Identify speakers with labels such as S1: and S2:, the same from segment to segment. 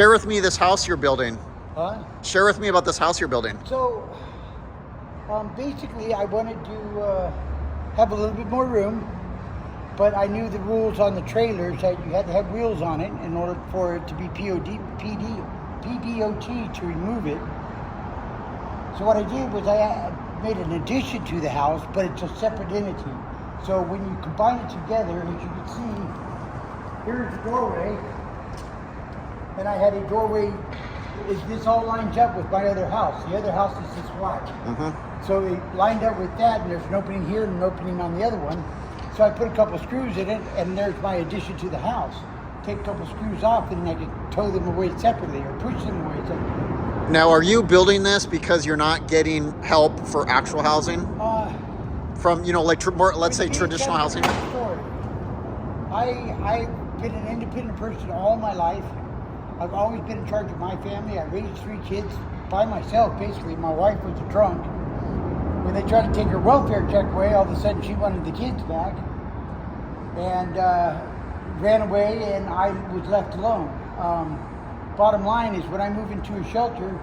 S1: Share with me this house you're building.
S2: Huh?
S1: Share with me about this house you're building.
S2: So, basically, I wanted to have a little bit more room, but I knew the rules on the trailers that you had to have wheels on it in order for it to be PDOT to remove it. So what I did was I made an addition to the house, but it's a separate entity. So when you combine it together, as you can see, here's the doorway, and I had a doorway. This all lines up with my other house. The other house is this wide.
S1: Mm-hmm.
S2: So it lined up with that, and there's an opening here and an opening on the other one. So I put a couple of screws in it, and there's my addition to the house. Take a couple of screws off, and I can tow them away separately or push them away separately.
S1: Now, are you building this because you're not getting help for actual housing? From, like let's say traditional housing?
S2: I've been an independent person all my life. I've always been in charge of my family. I raised 3 kids by myself, basically. My wife was a drunk. When they tried to take her welfare check away, all of a sudden she wanted the kids back and ran away, and I was left alone. Bottom line is, when I move into a shelter,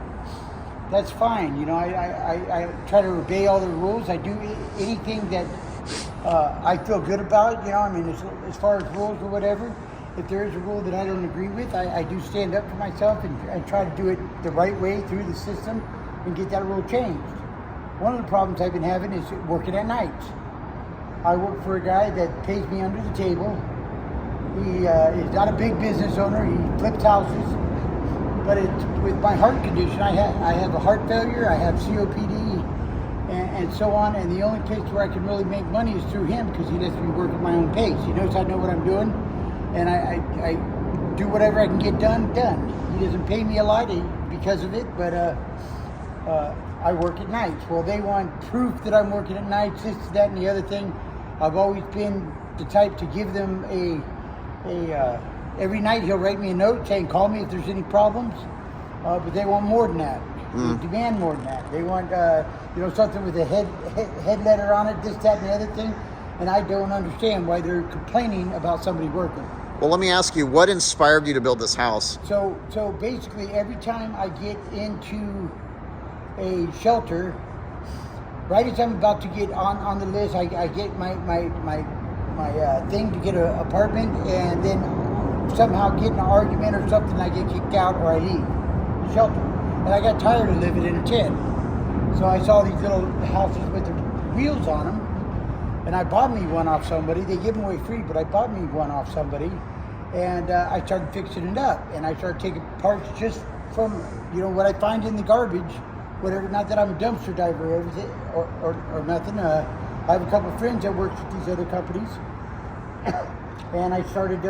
S2: that's fine. I try to obey all the rules. I do anything that I feel good about. As far as rules or whatever. If there is a rule that I don't agree with, I do stand up for myself and I try to do it the right way through the system and get that rule changed. One of the problems I've been having is working at night. I work for a guy that pays me under the table. He is not a big business owner. He flips houses. But with my heart condition, I have a heart failure, I have COPD, and so on. And the only place where I can really make money is through him, because he lets me work at my own pace. He knows I know what I'm doing, and I do whatever I can get done. He doesn't pay me a lot because of it, but I work at nights. Well, they want proof that I'm working at nights, this, that, and the other thing. I've always been the type to give them every night he'll write me a note saying, call me if there's any problems, but they want more than that. They demand more than that. They want something with a head letter on it, this, that, and the other thing, and I don't understand why they're complaining about somebody working.
S1: Well, let me ask you, what inspired you to build this house?
S2: So basically, every time I get into a shelter, right as I'm about to get on the list, I get my thing to get an apartment, and then somehow get in an argument or something, I get kicked out or I leave the shelter. And I got tired of living in a tent. So I saw these little houses with the wheels on them, and I bought me one off somebody. They give them away free, but I bought me one off somebody, and I started fixing it up. And I started taking parts just from, what I find in the garbage, whatever. Not that I'm a dumpster diver or everything, or nothing. I have a couple of friends that work with these other companies, and I started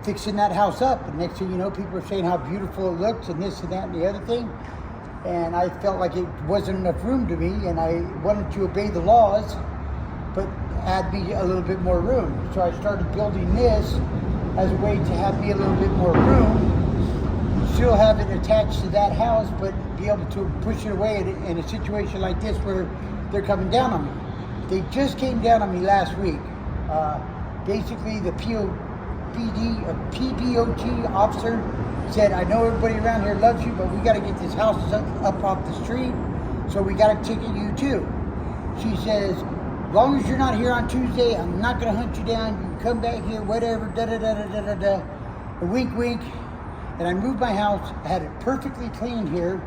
S2: fixing that house up. And next thing you know, people are saying how beautiful it looks and this and that and the other thing. And I felt like it wasn't enough room to me, and I wanted to obey the laws, but add me a little bit more room. So I started building this as a way to have me a little bit more room, still have it attached to that house, but be able to push it away in a situation like this where they're coming down on me. They just came down on me last week. Basically, the PDOT officer said, I know everybody around here loves you, but we got to get this house up off the street, so we got to ticket you too. She says, as long as you're not here on Tuesday, I'm not going to hunt you down. You can come back here, whatever, da-da-da-da-da-da-da. A wink, wink. And I moved my house. I had it perfectly clean here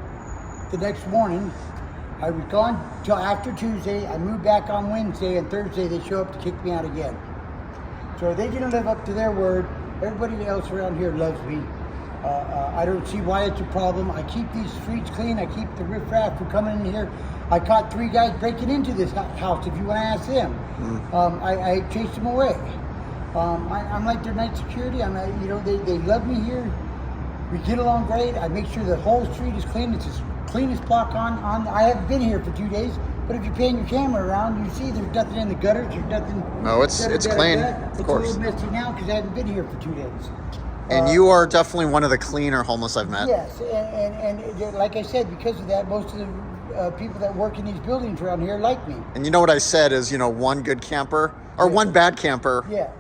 S2: the next morning. I was gone till after Tuesday. I moved back on Wednesday, and Thursday they show up to kick me out again. So they didn't live up to their word. Everybody else around here loves me. I don't see why it's a problem. I keep these streets clean. I keep the riffraff from coming in here. I caught 3 guys breaking into this house, if you want to ask them. I chased them away. I'm like their night security. They love me here. We get along great. I make sure the whole street is clean. It's as clean as block on. I haven't been here for 2 days, but if you pan your camera around, you see there's nothing in the gutters. There's nothing.
S1: No, it's clean.
S2: Of course. It's a little messy now because I haven't been here for 2 days.
S1: And you are definitely one of the cleaner homeless I've met.
S2: Yes, and like I said, because of that, most of the people that work in these buildings around here like me.
S1: And you know what I said is, one good camper or one bad camper.
S2: Yeah.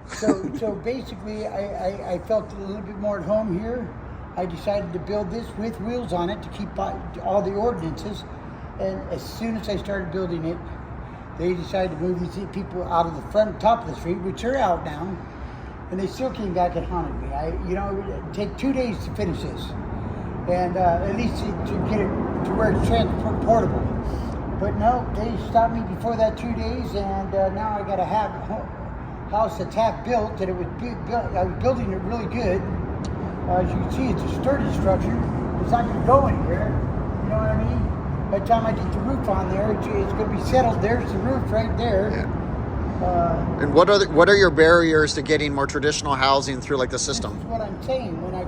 S2: So basically, I felt a little bit more at home here. I decided to build this with wheels on it to keep all the ordinances. And as soon as I started building it, they decided to move these people out of the front top of the street, which are out now, and they still came back and haunted me. It would take 2 days to finish this, and at least to get it to where it's transportable. But no, they stopped me before that 2 days, and now I got to have house that's half built, and it was built. I was building it really good. As you can see, it's a sturdy structure. It's not going to go anywhere. You know what I mean? By the time I get the roof on there, it's going to be settled. There's the roof right there.
S1: Yeah. And what are your barriers to getting more traditional housing through like the system?
S2: This is what I'm saying. When I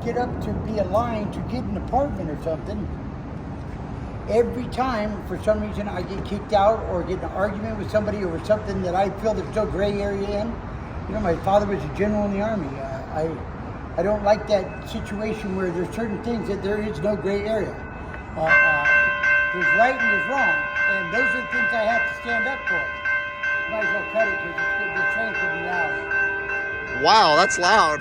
S2: get up to be aligned to get an apartment or something, every time for some reason I get kicked out or get in an argument with somebody over something that I feel there's no gray area in. You know, my father was a general in the Army. I don't like that situation where there's certain things that there is no gray area. There's right and there's wrong, and those are the things I have to stand up for. Might as well cut it because the train could be loud.
S1: Wow, that's loud.